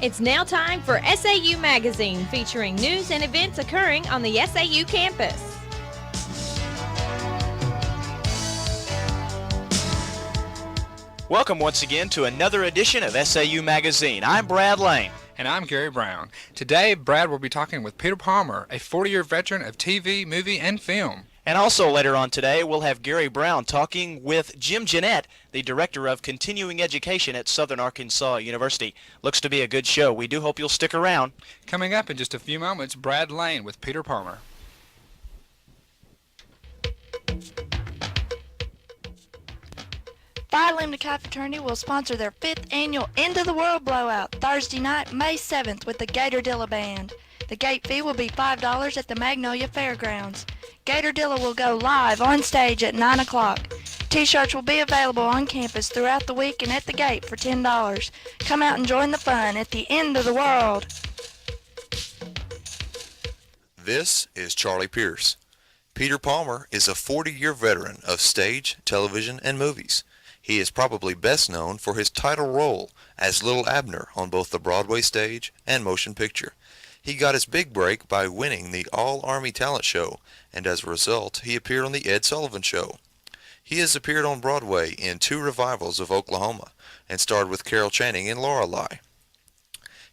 It's now time for SAU Magazine, featuring news and events occurring on the SAU campus. Welcome once again to another edition of SAU Magazine. I'm Brad Lane. And I'm Gary Brown. Today, Brad will be talking with Peter Palmer, a 40-year veteran of TV, movie, and film. And also later on today, we'll have Gary Brown talking with Jim Genandt, the Director of Continuing Education at Southern Arkansas University. Looks to be a good show. We do hope you'll stick around. Coming up in just a few moments, Brad Lane with Peter Palmer. Phi Lambda Chi Fraternity will sponsor their 5th annual End of the World Blowout Thursday night, May 7th with the Gatordilla Band. The gate fee will be $5 at the Magnolia Fairgrounds. Gatordilla will go live on stage at 9 o'clock. T-shirts will be available on campus throughout the week and at the gate for $10. Come out and join the fun at the end of the world. This is Charlie Pierce. Peter Palmer is a 40-year veteran of stage, television, and movies. He is probably best known for his title role as Little Abner on both the Broadway stage and motion picture. He got his big break by winning the All-Army Talent Show, and as a result, he appeared on The Ed Sullivan Show. He has appeared on Broadway in 2 revivals of Oklahoma and starred with Carol Channing in Lorelei.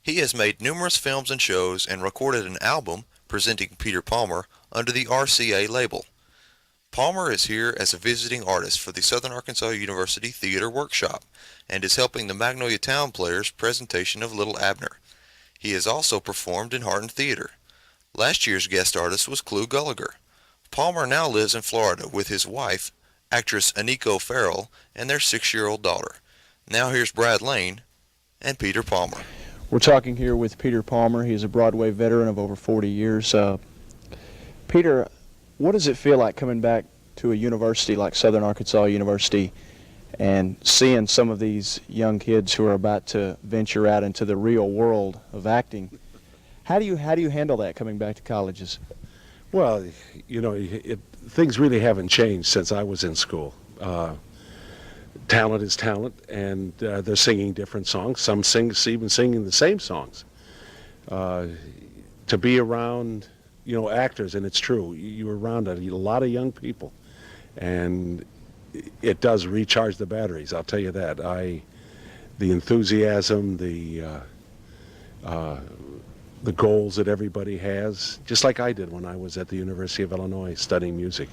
He has made numerous films and shows and recorded an album presenting Peter Palmer under the RCA label. Palmer is here as a visiting artist for the Southern Arkansas University Theater Workshop and is helping the Magnolia Town Players' presentation of Little Abner. He has also performed in Hardin Theater. Last year's guest artist was Clu Gulliger. Palmer now lives in Florida with his wife, actress Aniko Farrell, and their 6-year-old daughter. Now here's Brad Lane and Peter Palmer. We're talking here with Peter Palmer. He's a Broadway veteran of over 40 years. Peter, what does it feel like coming back to a university like Southern Arkansas University and seeing some of these young kids who are about to venture out into the real world of acting? How do you handle that coming back to colleges? Well, you know, things really haven't changed since I was in school. Talent is talent, and they're singing different songs. Some even singing the same songs. To be around, you know, actors, and it's true, you're around a lot of young people, and it does recharge the batteries, I'll tell you that. The enthusiasm, the goals that everybody has, just like I did when I was at the University of Illinois studying music.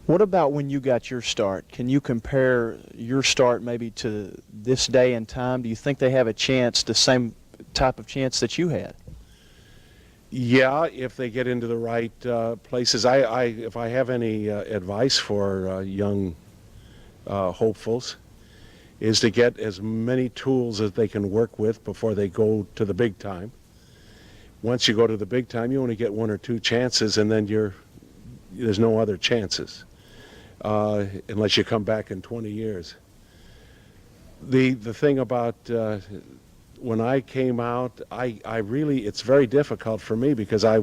What about when you got your start? Can you compare your start maybe to this day and time? Do you think they have a chance, the same type of chance that you had? Yeah, if they get into the right places. If I have any advice for young hopefuls, is to get as many tools as they can work with before they go to the big time. Once you go to the big time, you only get 1 or 2 chances, and then there's no other chances unless you come back in 20 years. The thing about when I came out, I really, it's very difficult for me because I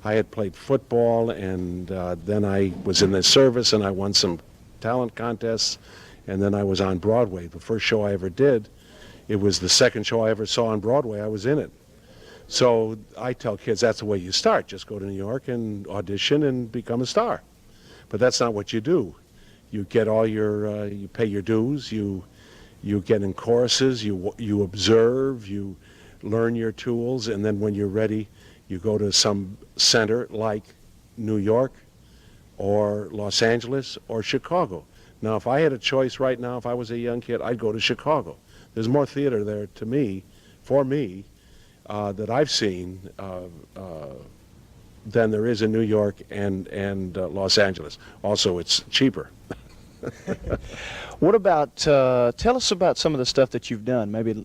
had played football, and then I was in the service, and I won some talent contests, and then I was on Broadway. The first show I ever did, it was the second show I ever saw on Broadway. I was in it. So I tell kids that's the way you start. Just go to New York and audition and become a star. But that's not what you do. You get all your, you pay your dues, you get in choruses, you observe, you learn your tools, and then when you're ready, you go to some center like New York or Los Angeles or Chicago. Now, if I had a choice right now, if I was a young kid, I'd go to Chicago. There's more theater there for me, that I've seen than there is in New York and Los Angeles. Also, it's cheaper. What about, tell us about some of the stuff that you've done. Maybe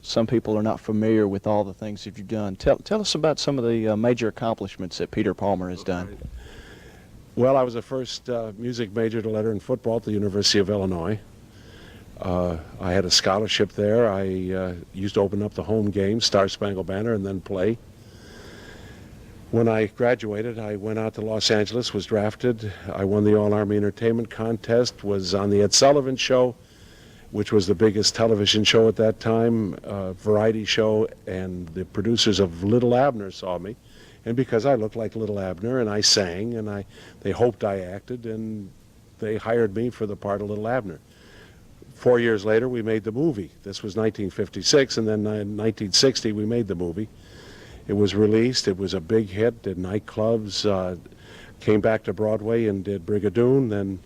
some people are not familiar with all the things that you've done. Tell us about some of the major accomplishments that Peter Palmer has done. Well, I was the first music major to letter in football at the University of Illinois. I had a scholarship there. I used to open up the home games, Star Spangled Banner, and then play. When I graduated, I went out to Los Angeles, was drafted. I won the All-Army Entertainment Contest, was on the Ed Sullivan Show, which was the biggest television show at that time, variety show, and the producers of Little Abner saw me. And because I looked like Little Abner and I sang and they hoped I acted, and they hired me for the part of Little Abner. 4 years later, we made the movie. This was 1956, and then in 1960, we made the movie. It was released. It was a big hit, did nightclubs, came back to Broadway and did Brigadoon, then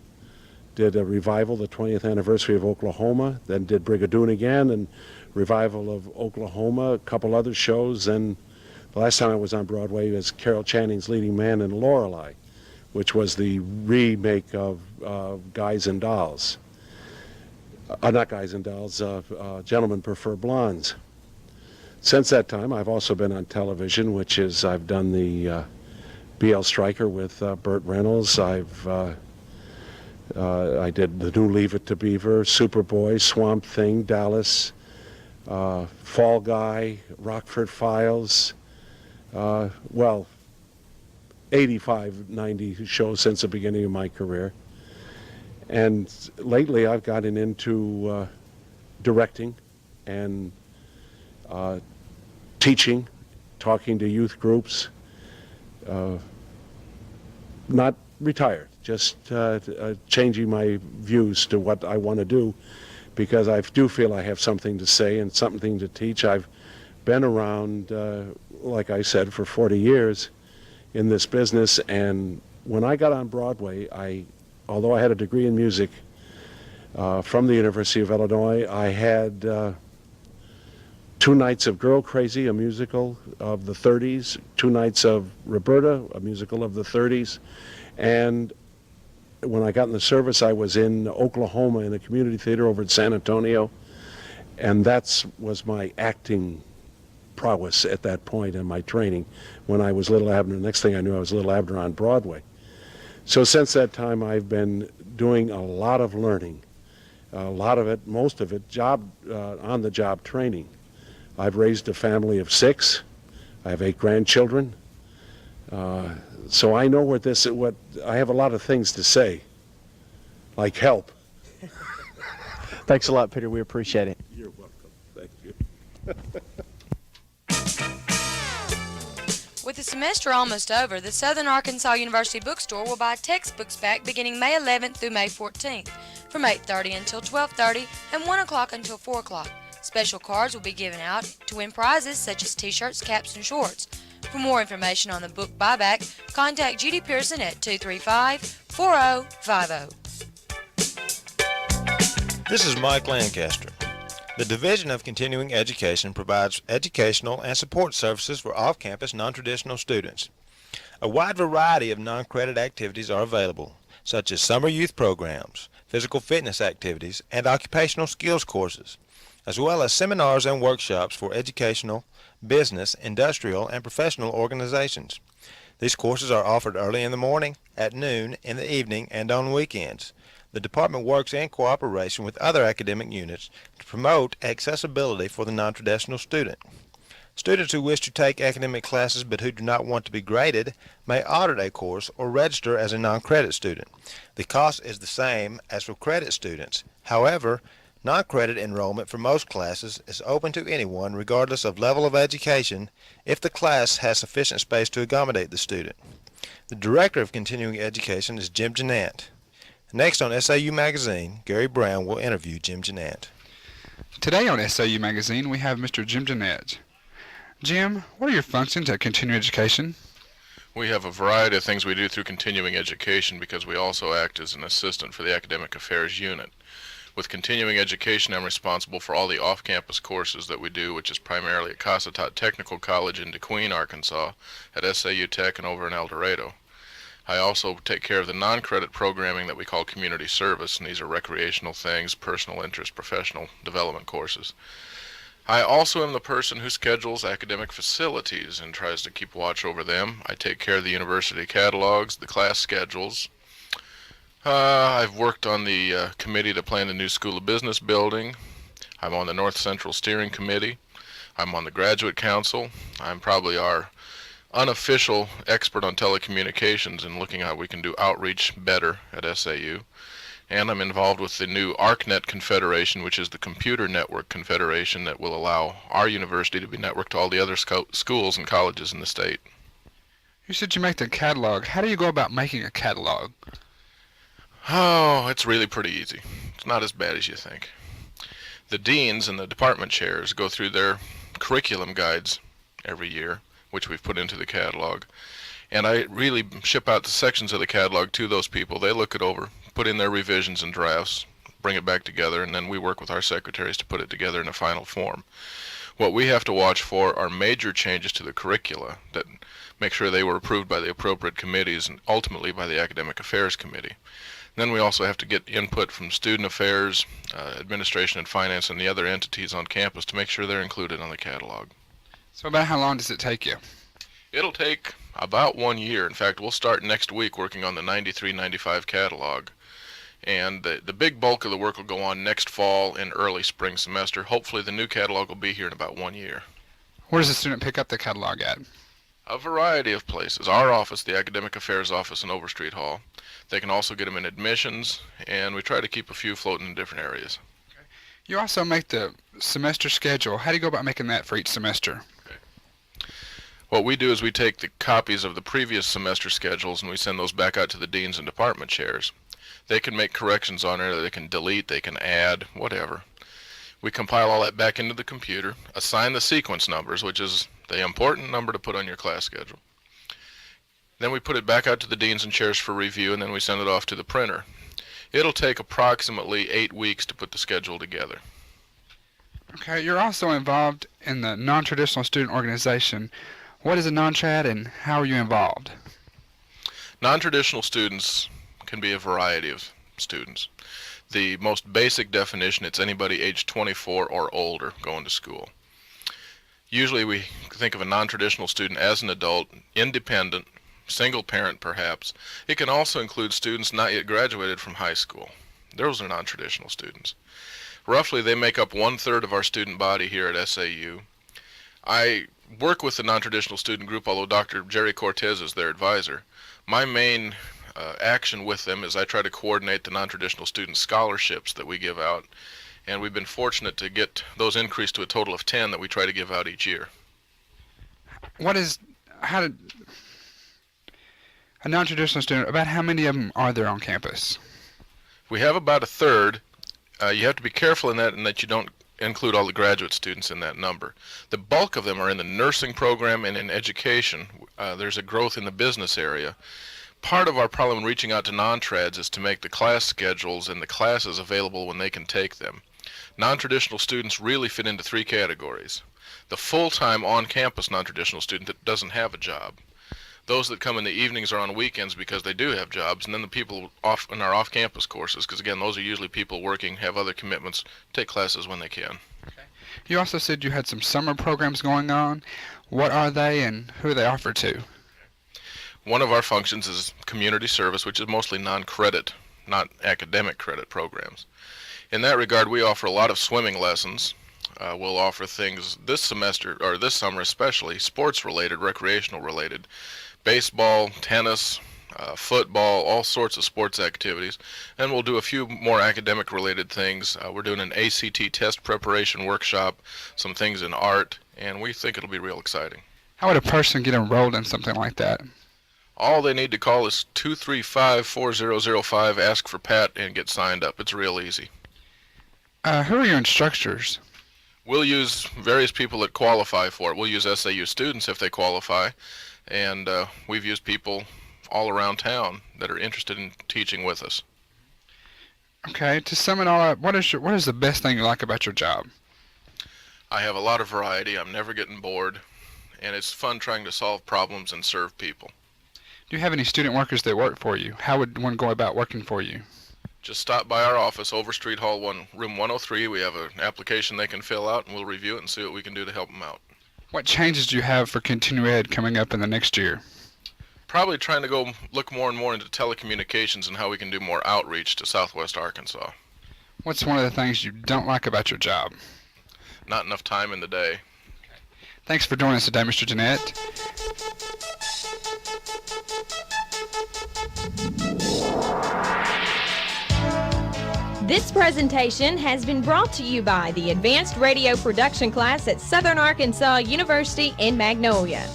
did a revival, the 20th anniversary of Oklahoma, then did Brigadoon again, and revival of Oklahoma, a couple other shows. Then the last time I was on Broadway was Carol Channing's Leading Man in Lorelei, which was the remake of Guys and Dolls. Not Guys and Dolls, Gentlemen Prefer Blondes. Since that time, I've also been on television, which is I've done the B.L. Stryker with Burt Reynolds. I did the new Leave It to Beaver, Superboy, Swamp Thing, Dallas, Fall Guy, Rockford Files. 85, 90 shows since the beginning of my career. And lately I've gotten into directing and teaching, talking to youth groups. Not retired, just changing my views to what I want to do, because I do feel I have something to say and something to teach. I've been around, like I said, for 40 years in this business, and when I got on Broadway, although I had a degree in music from the University of Illinois, I had 2 nights of Girl Crazy, a musical of the 30s, 2 nights of Roberta, a musical of the 30s, and when I got in the service, I was in Oklahoma in a community theater over at San Antonio, and that was my acting prowess at that point in my training when I was Little Abner. Next thing I knew, I was Little Abner on Broadway. So since that time, I've been doing a lot of learning, a lot of it, most of it, on-the-job training. I've raised a family of 6. I have 8 grandchildren. So I know what I have a lot of things to say, like help. Thanks a lot, Peter. We appreciate it. You're welcome. Thank you. With the semester almost over, the Southern Arkansas University Bookstore will buy textbooks back beginning May 11th through May 14th, from 8:30 until 12:30 and 1 o'clock until 4 o'clock. Special cards will be given out to win prizes such as t-shirts, caps, and shorts. For more information on the book buyback, contact Judy Pearson at 235-4050. This is Mike Lancaster. The Division of Continuing Education provides educational and support services for off-campus non-traditional students. A wide variety of non-credit activities are available, such as summer youth programs, physical fitness activities, and occupational skills courses, as well as seminars and workshops for educational, business, industrial, and professional organizations. These courses are offered early in the morning, at noon, in the evening, and on weekends. The department works in cooperation with other academic units to promote accessibility for the non-traditional student. Students who wish to take academic classes but who do not want to be graded may audit a course or register as a non-credit student. The cost is the same as for credit students. However, non-credit enrollment for most classes is open to anyone regardless of level of education if the class has sufficient space to accommodate the student. The Director of Continuing Education is Jim Genandt. Next on SAU Magazine, Gary Brown will interview Jim Genandt. Today on SAU Magazine, we have Mr. Jim Genandt. Jim, what are your functions at continuing education? We have a variety of things we do through continuing education because we also act as an assistant for the academic affairs unit. With continuing education, I'm responsible for all the off-campus courses that we do, which is primarily at Cossatot Technical College in DeQueen, Arkansas, at SAU Tech, and over in El Dorado. I also take care of the non-credit programming that we call community service, and these are recreational things, personal interest, professional development courses. I also am the person who schedules academic facilities and tries to keep watch over them. I take care of the university catalogs, the class schedules. I've worked on the committee to plan the new School of Business building. I'm on the North Central Steering Committee. I'm on the Graduate Council. I'm probably our unofficial expert on telecommunications and looking at how we can do outreach better at SAU. And I'm involved with the new ArcNet Confederation, which is the computer network confederation that will allow our university to be networked to all the other schools and colleges in the state. You said you make the catalog. How do you go about making a catalog? Oh, it's really pretty easy. It's not as bad as you think. The deans and the department chairs go through their curriculum guides every year, which we've put into the catalog. And I really ship out the sections of the catalog to those people. They look it over, put in their revisions and drafts, bring it back together, and then we work with our secretaries to put it together in a final form. What we have to watch for are major changes to the curricula that make sure they were approved by the appropriate committees and ultimately by the Academic Affairs Committee. Then we also have to get input from student affairs, administration and finance, and the other entities on campus to make sure they're included on the catalog. So about how long does it take you? It'll take about 1 year. In fact, we'll start next week working on the 93-95 catalog. And the big bulk of the work will go on next fall and early spring semester. Hopefully the new catalog will be here in about 1 year. Where does the student pick up the catalog at? A variety of places. Our office, the Academic Affairs Office in Overstreet Hall. They can also get them in admissions, and we try to keep a few floating in different areas. You also make the semester schedule. How do you go about making that for each semester? What we do is we take the copies of the previous semester schedules and we send those back out to the deans and department chairs. They can make corrections on it, they can delete, they can add, whatever. We compile all that back into the computer, assign the sequence numbers, which is the important number to put on your class schedule. Then we put it back out to the deans and chairs for review, and then we send it off to the printer. It'll take approximately 8 weeks to put the schedule together. Okay, you're also involved in the non-traditional student organization. What is a non-trad and how are you involved? Non-traditional students can be a variety of students. The most basic definition, it's anybody aged 24 or older going to school. Usually we think of a non-traditional student as an adult, independent, single parent perhaps. It can also include students not yet graduated from high school. Those are non-traditional students. Roughly they make up 1/3 of our student body here at SAU. I work with the non-traditional student group, although Dr. Jerry Cortez is their advisor. My main action with them is I try to coordinate the non-traditional student scholarships that we give out, and we've been fortunate to get those increased to a total of 10 that we try to give out each year. A non-traditional student, about how many of them are there on campus? We have about 1/3. You have to be careful in that you don't include all the graduate students in that number. The bulk of them are in the nursing program and in education. There's a growth in the business area. Part of our problem in reaching out to non-trads is to make the class schedules and the classes available when they can take them. Non-traditional students really fit into 3 categories. The full-time on-campus non-traditional student that doesn't have a job. Those that come in the evenings or on weekends because they do have jobs, and then the people in our off-campus courses, because again, those are usually people working, have other commitments, take classes when they can. Okay. You also said you had some summer programs going on. What are they and who are they offered to? One of our functions is community service, which is mostly non-credit, not academic credit programs. In that regard, we offer a lot of swimming lessons. We'll offer things this semester, or this summer especially, sports-related, recreational-related. Baseball, tennis, football, all sorts of sports activities. And we'll do a few more academic-related things. We're doing an ACT test preparation workshop, some things in art, and we think it'll be real exciting. How would a person get enrolled in something like that? All they need to call is 235-4005, ask for Pat, and get signed up. It's real easy. Who are your instructors? We'll use various people that qualify for it. We'll use SAU students if they qualify, and we've used people all around town that are interested in teaching with us. Okay, to sum it all up, what is the best thing you like about your job? I have a lot of variety. I'm never getting bored, and it's fun trying to solve problems and serve people. Do you have any student workers that work for you? How would one go about working for you? Just stop by our office, Overstreet Hall 1, room 103. We have an application they can fill out, and we'll review it and see what we can do to help them out. What changes do you have for continuing ed coming up in the next year? Probably trying to go look more and more into telecommunications and how we can do more outreach to Southwest Arkansas. What's one of the things you don't like about your job? Not enough time in the day. Thanks for joining us today, Mr. Genandt. This presentation has been brought to you by the Advanced Radio Production class at Southern Arkansas University in Magnolia.